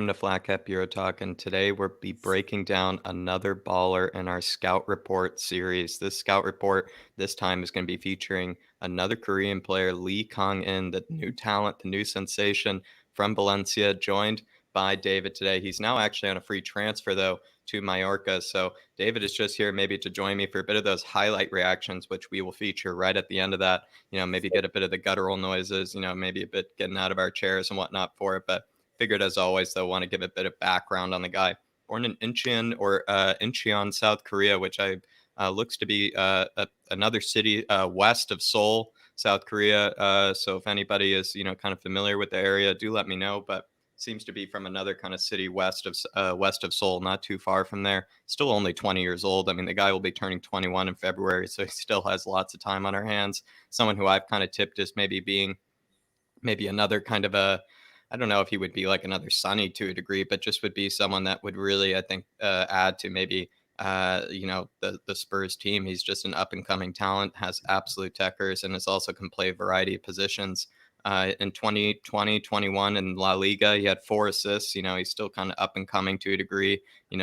welcome to flatcapeurotalk, and today we'll be breaking down another baller in our Scout Report series. This Scout Report this time is going to be featuring another Korean player, Lee Kang-In, the new talent, the new sensation from Valencia, joined by David today. He's now actually on a free transfer, though, to Mallorca. So David is just here maybe to join me for a bit of those highlight reactions, which we will feature right at the end of that. Maybe get a bit of the guttural noises, maybe a bit getting out of our chairs and whatnot for it. But figured, as always, though, want to give a bit of background on the guy. Born in Incheon, South Korea, which I looks to be another city west of Seoul, South Korea. So if anybody is kind of familiar with the area, do let me know. But seems to be from another kind of city west of Seoul, not too far from there. Still only 20 years old. I mean, the guy will be turning 21 in February, so he still has lots of time on our hands. Someone who I've kind of tipped as maybe being maybe another kind of a, I don't know if he would be like another Sonny to a degree, but just would be someone that would really, I think, add to maybe, the Spurs team. He's just an up and coming talent, has absolute techers, and is also can play a variety of positions. In 2020, 21 in La Liga, he had 4 assists. He's still kind of up and coming to a degree.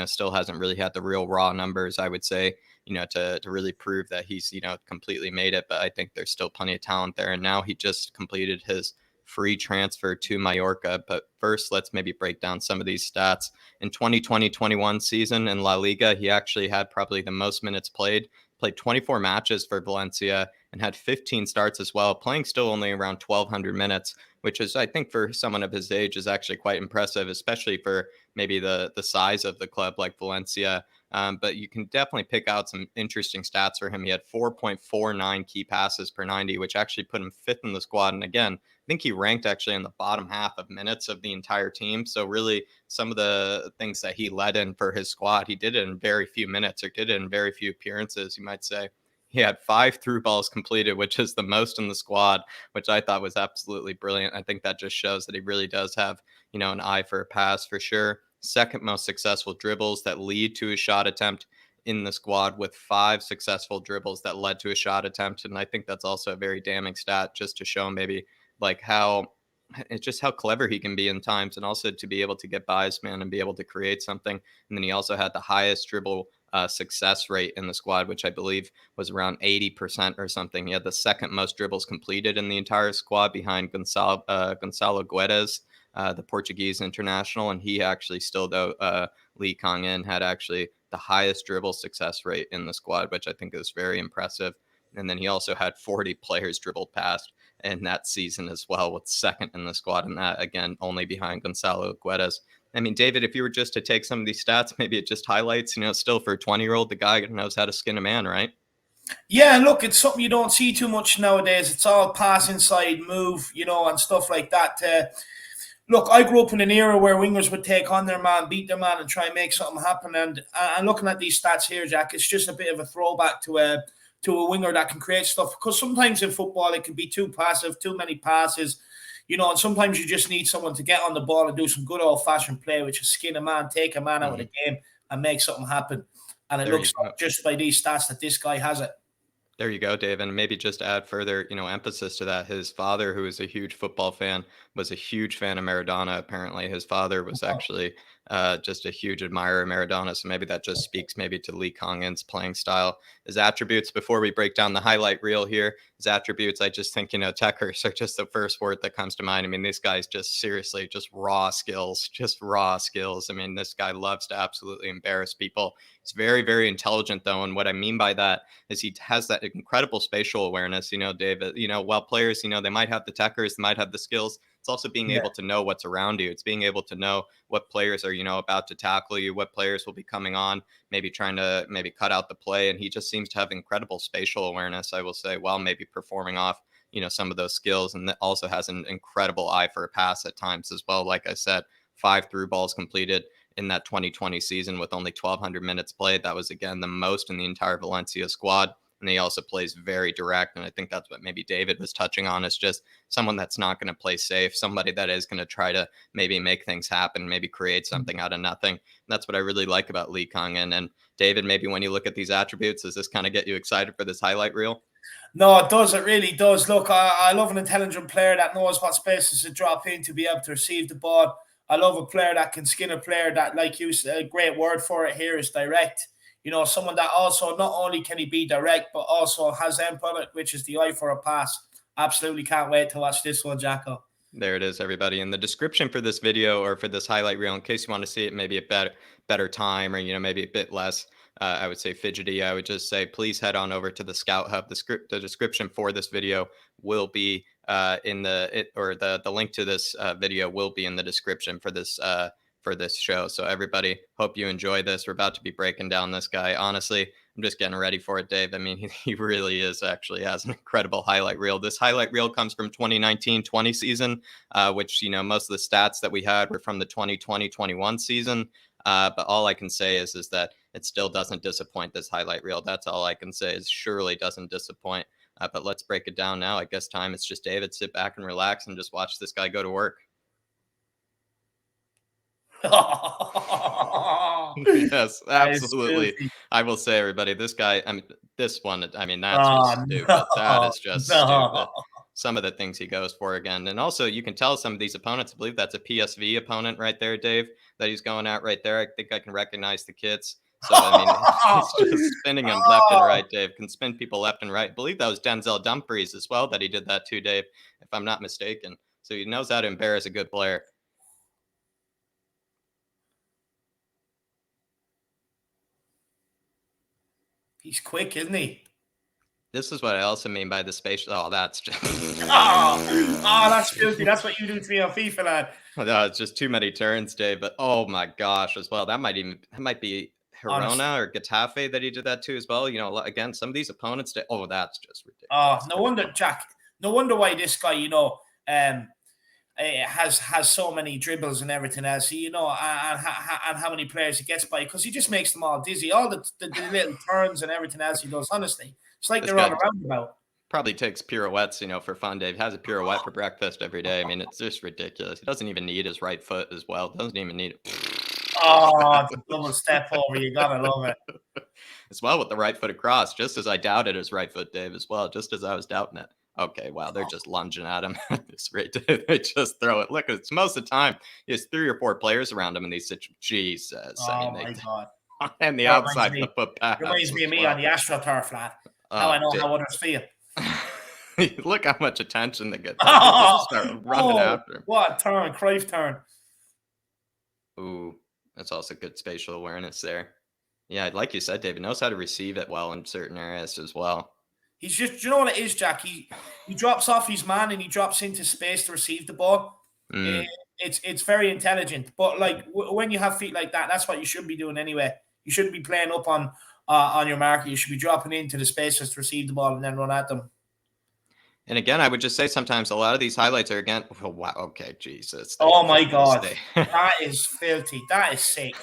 Still hasn't really had the real raw numbers, I would say, to really prove that he's, completely made it. But I think there's still plenty of talent there. And now he just completed his free transfer to Mallorca. But first, let's maybe break down some of these stats. In 2020-21 season in La Liga, he actually had probably the most minutes played 24 matches for Valencia and had 15 starts as well, playing still only around 1,200 minutes, which is, I think, for someone of his age is actually quite impressive, especially for maybe the size of the club like Valencia. But you can definitely pick out some interesting stats for him. He had 4.49 key passes per 90, which actually put him fifth in the squad. And again, I think he ranked actually in the bottom half of minutes of the entire team. So really some of the things that he led in for his squad, he did it in very few minutes, or did it in very few appearances, you might say. He had 5 through balls completed, which is the most in the squad, which I thought was absolutely brilliant. I think that just shows that he really does have, an eye for a pass for sure. Second most successful dribbles that lead to a shot attempt in the squad, with 5 successful dribbles that led to a shot attempt. And I think that's also a very damning stat, just to show maybe like how it's just how clever he can be in times, and also to be able to get by his man and be able to create something. And then he also had the highest dribble success rate in the squad, which I believe was around 80% or something. He had the second most dribbles completed in the entire squad, behind Gonçalo Guedes, the Portuguese international. And he actually still, though, Lee Kang-In had actually the highest dribble success rate in the squad, which I think is very impressive. And then he also had 40 players dribbled past in that season as well, with second in the squad, and that again only behind Gonçalo Guedes. I mean, David, if you were just to take some of these stats, maybe it just highlights, still for a 20-year-old, the guy knows how to skin a man, right? Yeah, look, it's something you don't see too much nowadays. It's all pass inside, move, and stuff like that. Look, I grew up in an era where wingers would take on their man, beat their man, and try and make something happen. And looking at these stats here, Jack, it's just a bit of a throwback to a winger that can create stuff. Because sometimes in football it can be too passive, too many passes, and sometimes you just need someone to get on the ball and do some good old-fashioned play, which is skin a man, take a man out of the game, and make something happen. And it There you looks go. like just by these stats that this guy has it. There you go, Dave. And maybe just to add further, emphasis to that, his father, who is a huge football fan, was a huge fan of Maradona. Apparently, his father was actually just a huge admirer of Maradona. So maybe that just speaks maybe to Lee Kang-In's playing style. His attributes, before we break down the highlight reel here, his attributes, I just think, techers are just the first word that comes to mind. I mean, this guy's just seriously just raw skills, just raw skills. I mean, this guy loves to absolutely embarrass people. He's very, very intelligent, though. And what I mean by that is he has that incredible spatial awareness, David. While players, they might have the techers, they might have the skills. It's also being able to know what's around you. It's being able to know what players are, about to tackle you, what players will be coming on, maybe trying to maybe cut out the play. And he just seems to have incredible spatial awareness, I will say, while maybe performing off, some of those skills. And also has an incredible eye for a pass at times as well. Like I said, 5 through balls completed in that 2020 season with only 1,200 minutes played. That was, again, the most in the entire Valencia squad. And he also plays very direct. And I think that's what maybe David was touching on, is just someone that's not going to play safe, somebody that is going to try to maybe make things happen, maybe create something out of nothing. And that's what I really like about Lee Kang-In. And David, maybe when you look at these attributes, does this kind of get you excited for this highlight reel? No, it does. It really does. Look, I love an intelligent player that knows what spaces to drop in to be able to receive the ball. I love a player that can skin a player that, like you said, a great word for it here is direct. Someone that also not only can he be direct, but also has end product, which is the eye for a pass. Absolutely can't wait to watch this one, Jacko. There it is, everybody. In the description for this video or for this highlight reel, in case you want to see it maybe a better time, or maybe a bit less, I would say fidgety, I would just say please head on over to the Scout Hub. The description for this video will be in the link to this video will be in the description for this show. So everybody, hope you enjoy this. We're about to be breaking down this guy. Honestly, I'm just getting ready for it, Dave. I mean, he really actually has an incredible highlight reel. This highlight reel comes from 2019-20 season, which, most of the stats that we had were from the 2020-21 season. But all I can say is that it still doesn't disappoint, this highlight reel. That's all I can say, is surely doesn't disappoint. But let's break it down now. I guess time it's just David, sit back and relax and just watch this guy go to work. Yes, absolutely. I will say, everybody, this guy, this one, that's just stupid. No, that is just stupid. Some of the things he goes for again. And also, you can tell some of these opponents, I believe that's a PSV opponent right there, Dave, that he's going at right there. I think I can recognize the kits. So, he's just spinning them left and right, Dave. Can spin people left and right. I believe that was Denzel Dumfries as well that he did that too, Dave, if I'm not mistaken. So he knows how to embarrass a good player. He's quick, isn't he? This is what I also mean by the spatial. Oh, that's just. That's filthy. That's what you do to me on FIFA, lad. No, it's just too many turns, Dave. But oh my gosh, as well. That might be Hirona or Getafe that he did that to as well. Again, some of these opponents. Oh, that's just ridiculous. No wonder, Jack. No wonder why this guy, has so many dribbles and everything else. And how many players he gets by, because he just makes them all dizzy. All the little turns and everything else he does. Honestly, it's like they're on a roundabout. Probably takes pirouettes, for fun, Dave. Has a pirouette for breakfast every day. It's just ridiculous. He doesn't even need his right foot as well. Doesn't even need it. Oh, double step over. You gotta love it. As well with the right foot across, just as I doubted his right foot, Dave, as well, just as I was doubting it. Okay, wow, they're just lunging at him at this rate. They just throw it. Look, it's most of the time he has 3 or 4 players around him in these situations. Jesus. My God. And the outside of the foot pass. Reminds me of me on the AstroTurf, lad. How I know how others feel. Look how much attention they get. They just start running after him. What a turn, Cruyff turn. Ooh, that's also good spatial awareness there. Yeah, like you said, David knows how to receive it well in certain areas as well. He's just, you know what it is, Jack? He drops off his man and he drops into space to receive the ball. It's very intelligent. But like when you have feet like that, that's what you should be doing anyway. You shouldn't be playing up on your marker. You should be dropping into the spaces to receive the ball and then run at them. And again, I would just say sometimes a lot of these highlights are again. Oh, wow. Okay, Jesus. Oh my God, that is filthy. That is sick.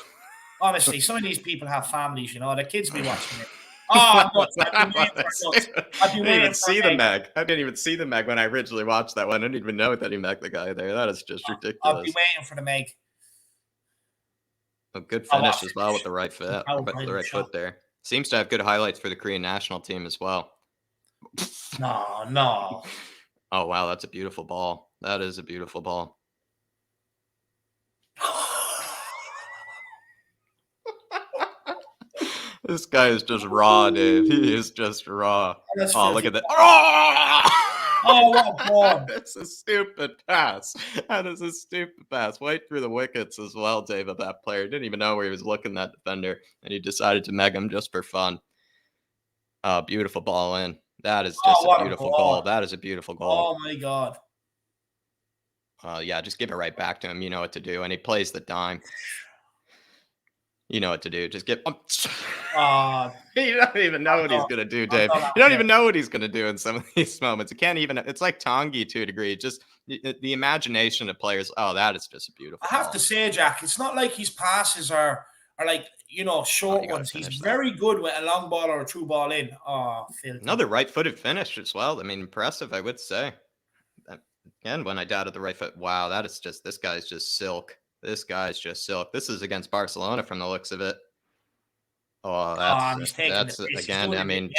Honestly, some of these people have families. Their kids be watching it. Oh, nuts. I didn't even see the Meg. I didn't even see the Meg when I originally watched that one. I didn't even know that he Meg the guy there. That is just ridiculous. I'll be waiting for the Meg. A good finish as well with the right foot. The right foot there. Seems to have good highlights for the Korean national team as well. No. Oh, wow. That's a beautiful ball. That is a beautiful ball. This guy is just raw, Dave. He is just raw. Oh, look at that. Oh, what a ball. That's a stupid pass. That is a stupid pass. Right through the wickets as well, Dave, of that player. Didn't even know where he was looking, that defender, and he decided to meg him just for fun. Oh, beautiful ball in. That is just a beautiful goal. That is a beautiful goal. Oh, my God. Yeah, just give it right back to him. You know what to do. And he plays the dime. You know what to do. Just get. You don't even know what he's going to do, Dave. You don't even know what he's going to do in some of these moments. You can't even. It's like Tanguy to a degree. Just the imagination of players. Oh, that is just a beautiful I have to say, Jack, it's not like his passes are like, short ones. He's very good with a long ball or a true ball in. Oh, filthy. Another right-footed finish as well. Impressive, I would say. Again, when I doubted the right foot, wow, that is just, this guy's just silk. This guy's just silk. This is against Barcelona from the looks of it. Oh, that's again.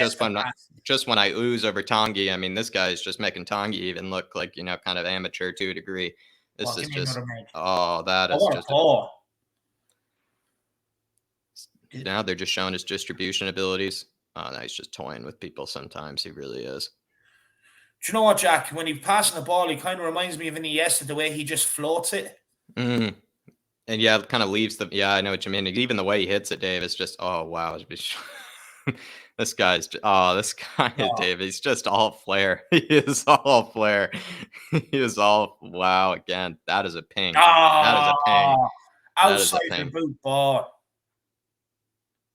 Just when I ooze over Tanguy, this guy's just making Tanguy even look like kind of amateur to a degree This Oh, is give me just another make. oh, that Oh, is what a just a ball. now they're just showing his distribution abilities. Oh, no, he's just toying with people sometimes. He really is. Do you know what, Jack? When he's passing the ball, he kind of reminds me of Iniesta, the way he just floats it. Mm. And yeah, it kind of leaves the yeah, I know what you mean. Even the way he hits it, Dave, is just oh wow. This guy is Oh, Dave. He's just all flair. He is all flair. He is all wow. Again, that is a ping. That is a ping. ah, That is a outside the ping. boot ball.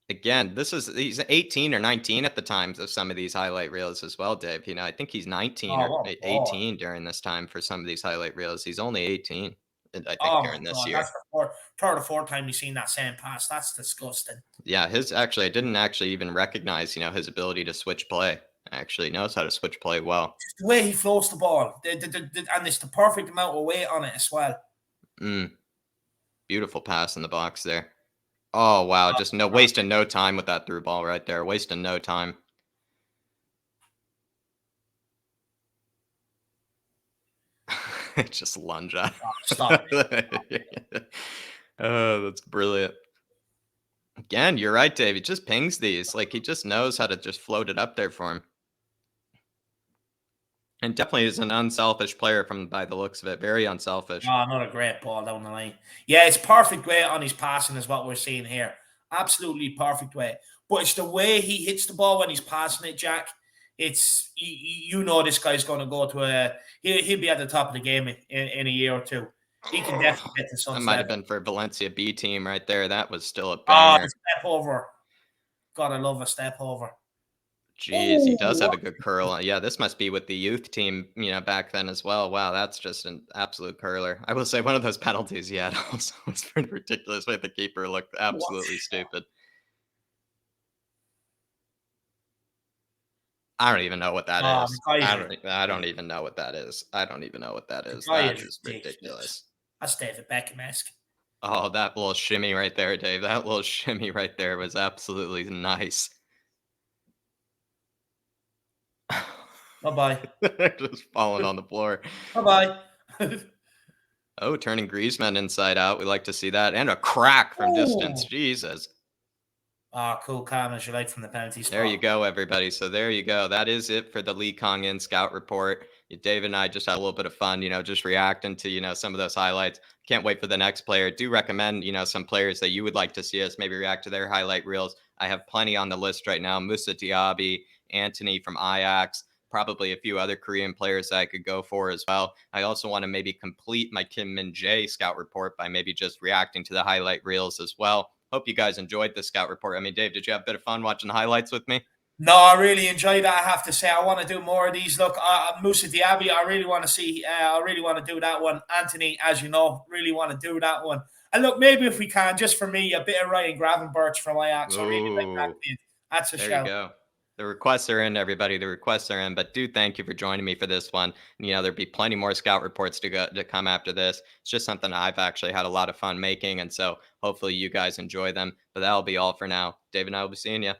Again, he's 18 or 19 at the times of some of these highlight reels as well, Dave. I think he's 19 Oh, or what a ball. 18 during this time for some of these highlight reels. He's only 18, I think, Oh my during this god, year. that's the third or fourth time we've seen that same pass. That's disgusting. Yeah, his actually, I didn't actually even recognize, his ability to switch play. Actually knows how to switch play well. Just the way he floats the ball, and it's the perfect amount of weight on it as well. Mm, beautiful pass in the box there. Oh wow, just no wasting no time with that through ball right there. Wasting no time. Just lunge at. Oh, stop it. Oh, that's brilliant. Again, you're right, Dave. He just pings these. Like he just knows how to just float it up there for him. And definitely is an unselfish player from by the looks of it. Very unselfish. Oh, another great ball down the line. Yeah, it's perfect weight on his passing is what we're seeing here. Absolutely perfect weight. But it's the way he hits the ball when he's passing it, Jack. It's you know this guy's going to go to he'll be at the top of the game in a year or two. He can definitely get to That Sun's might have level. been for Valencia B team right there. That was still a Ah, the banger. step over. Gotta love a step over. Jeez, he does have Oh, a good curl. Yeah, this must be with the youth team, back then as well. Wow, that's just an absolute curler. I will say one of those penalties he had also was pretty ridiculous. Way the keeper looked what? absolutely stupid. I don't even know what that Ah, the is. guy is I don't ridiculous. even know what that is. I don't even know what that The is. guy That is is ridiculous. ridiculous. That's David Beckham-esque. Oh, that little shimmy right there, Dave. That little shimmy right there was absolutely nice. Bye-bye. Just falling on the floor. Bye-bye. Oh, turning Griezmann inside out. We like to see that. And a crack from distance. Oh. Jesus. Ah, cool, calm as you like from the penalty There you spot. go, everybody. So there you go. That is it for the Lee Kang-In Scout Report. David and I just had a little bit of fun, just reacting to, some of those highlights. Can't wait for the next player. Do recommend, some players that you would like to see us maybe react to their highlight reels. I have plenty on the list right now. Musa Diaby, Anthony from Ajax, probably a few other Korean players that I could go for as well. I also want to maybe complete my Kim Min Jae Scout Report by maybe just reacting to the highlight reels as well. Hope you guys enjoyed the Scout Report. I mean, Dave, did you have a bit of fun watching the highlights with me? No, I really enjoyed that. I have to say, I want to do more of these. Look, Musa Diaby, I really want to see. I really want to do that one. Anthony, as you know, really want to do that one. And look, maybe if we can, just for me, a bit of Ryan Gravenberch from Ajax. I really like that Ooh, kid. That's a there you shout. go. The requests are in, everybody. The requests are in. But do thank you for joining me for this one. There'll be plenty more scout reports to come after this. It's just something I've actually had a lot of fun making, and so hopefully you guys enjoy them. But that'll be all for now. Dave and I will be seeing you.